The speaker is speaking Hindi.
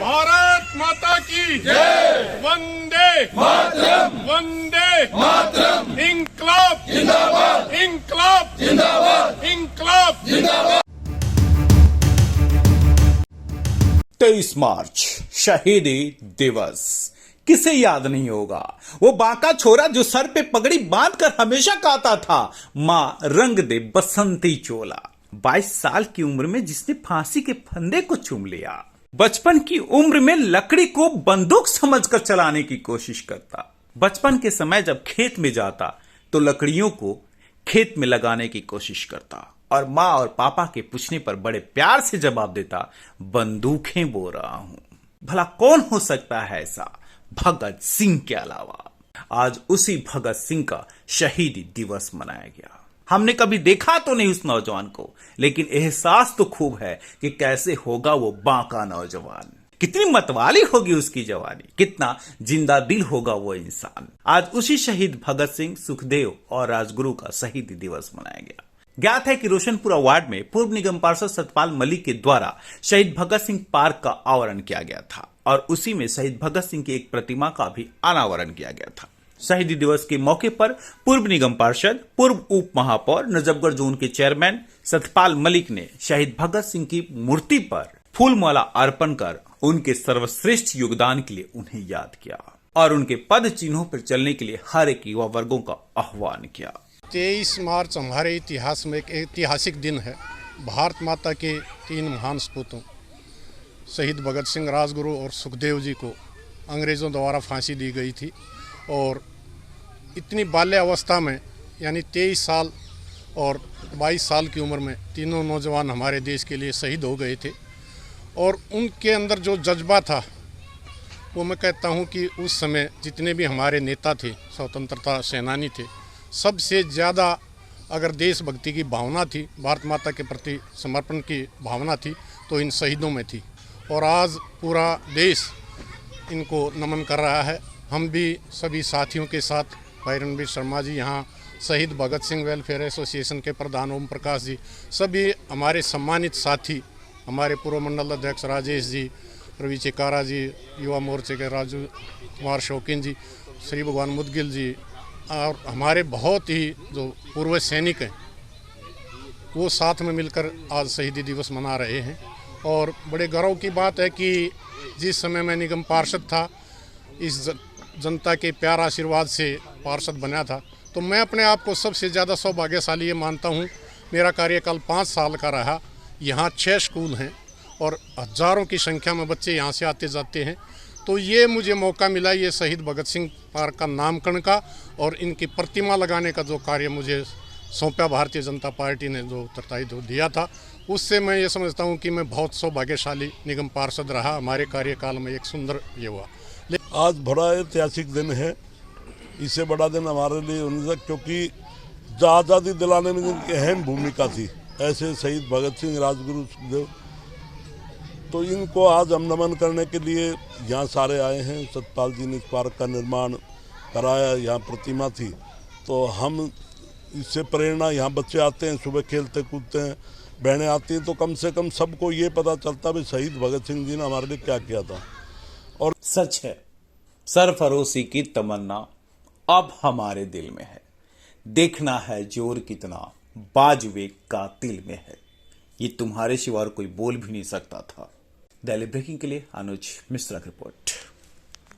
भारत माता की जय। वंदे मातरम, वंदे मातरम। इंकलाब जिंदाबाद, इंकलाब जिंदाबाद, इंकलाब जिंदाबाद। 23 मार्च शहीदी दिवस किसे याद नहीं होगा। वो बांका छोरा जो सर पे पगड़ी बांधकर हमेशा कहता था, मां रंग दे बसंती चोला। 22 साल की उम्र में जिसने फांसी के फंदे को चूम लिया। बचपन की उम्र में लकड़ी को बंदूक समझकर चलाने की कोशिश करता। बचपन के समय जब खेत में जाता तो लकड़ियों को खेत में लगाने की कोशिश करता और मां और पापा के पूछने पर बड़े प्यार से जवाब देता, बंदूकें बो रहा हूं। भला कौन हो सकता है ऐसा भगत सिंह के अलावा। आज उसी भगत सिंह का शहीदी दिवस मनाया गया। हमने कभी देखा तो नहीं उस नौजवान को, लेकिन एहसास तो खूब है कि कैसे होगा वो बांका नौजवान। कितनी मतवाली होगी उसकी जवानी, कितना जिंदा दिल होगा वो इंसान। आज उसी शहीद भगत सिंह, सुखदेव और राजगुरु का शहीदी दिवस मनाया गया। ज्ञात है कि रोशनपुरा वार्ड में पूर्व निगम पार्षद सतपाल मलिक के द्वारा शहीद भगत सिंह पार्क का आवरण किया गया था और उसी में शहीद भगत सिंह की एक प्रतिमा का भी अनावरण किया गया था। शहीदी दिवस के मौके पर पूर्व निगम पार्षद, पूर्व उप महापौर, नजफगढ़ जोन के चेयरमैन सतपाल मलिक ने शहीद भगत सिंह की मूर्ति पर फूलमाला अर्पण कर उनके सर्वश्रेष्ठ योगदान के लिए उन्हें याद किया और उनके पद चिन्हों पर चलने के लिए हर एक युवा वर्गों का आह्वान किया। 23 मार्च हमारे इतिहास में एक ऐतिहासिक दिन है। भारत माता के 3 महान सपूतों शहीद भगत सिंह, राजगुरु और सुखदेव जी को अंग्रेज़ों द्वारा फांसी दी गई थी और इतनी बाल्यावस्था में यानी 23 साल और 22 साल की उम्र में तीनों नौजवान हमारे देश के लिए शहीद हो गए थे। और उनके अंदर जो जज्बा था वो मैं कहता हूँ कि उस समय जितने भी हमारे नेता थे, स्वतंत्रता सेनानी थे, सबसे ज़्यादा अगर देशभक्ति की भावना थी, भारत माता के प्रति समर्पण की भावना थी तो इन शहीदों में थी। और आज पूरा देश इनको नमन कर रहा है। हम भी सभी साथियों के साथ, भाई रणबीर शर्मा जी यहाँ, शहीद भगत सिंह वेलफेयर एसोसिएशन के प्रधान ओम प्रकाश जी, सभी हमारे सम्मानित साथी, हमारे पूर्व मंडल अध्यक्ष राजेश जी, रवि चिकारा जी, युवा मोर्चे के राजू कुमार शौकीन जी, श्री भगवान मुदगिल जी और हमारे बहुत ही जो पूर्व सैनिक हैं वो साथ में मिलकर आज शहीदी दिवस मना रहे हैं। और बड़े गर्व की बात है कि जिस समय मैं निगम पार्षद था, इस जनता के प्यार आशीर्वाद से पार्षद बना था, तो मैं अपने आप को सबसे ज़्यादा सौभाग्यशाली ये मानता हूँ। मेरा कार्यकाल 5 साल का रहा। यहाँ 6 स्कूल हैं और हज़ारों की संख्या में बच्चे यहाँ से आते जाते हैं। तो ये मुझे मौका मिला ये शहीद भगत सिंह पार्क का नामकरण का और इनकी प्रतिमा लगाने का जो कार्य मुझे सौंपा भारतीय जनता पार्टी ने, जो उत्तरदायित्व दिया था, उससे मैं ये समझता हूँ कि मैं बहुत सौभाग्यशाली निगम पार्षद रहा। हमारे कार्यकाल में एक सुंदर ये हुआ। आज बड़ा ऐतिहासिक दिन है। इससे बड़ा दिन हमारे लिए नहीं था, क्योंकि आज़ादी दिलाने में जिनकी अहम भूमिका थी, ऐसे शहीद भगत सिंह, राजगुरु, सुखदेव, तो इनको आज हम नमन करने के लिए यहाँ सारे आए हैं। सतपाल जी ने इस पार्क का निर्माण कराया, यहाँ प्रतिमा थी, तो हम इससे प्रेरणा, यहाँ बच्चे आते हैं, सुबह खेलते कूदते हैं, बहनें आती हैं, तो कम से कम सबको ये पता चलता भी शहीद भगत सिंह जी ने हमारे लिए क्या किया था। और सच है, सरफरोशी की तमन्ना अब हमारे दिल में है। देखना है जोर कितना बाजुए कातिल में है। ये तुम्हारे सिवा कोई बोल भी नहीं सकता था। डेली ब्रेकिंग के लिए अनुज मिश्रा की रिपोर्ट।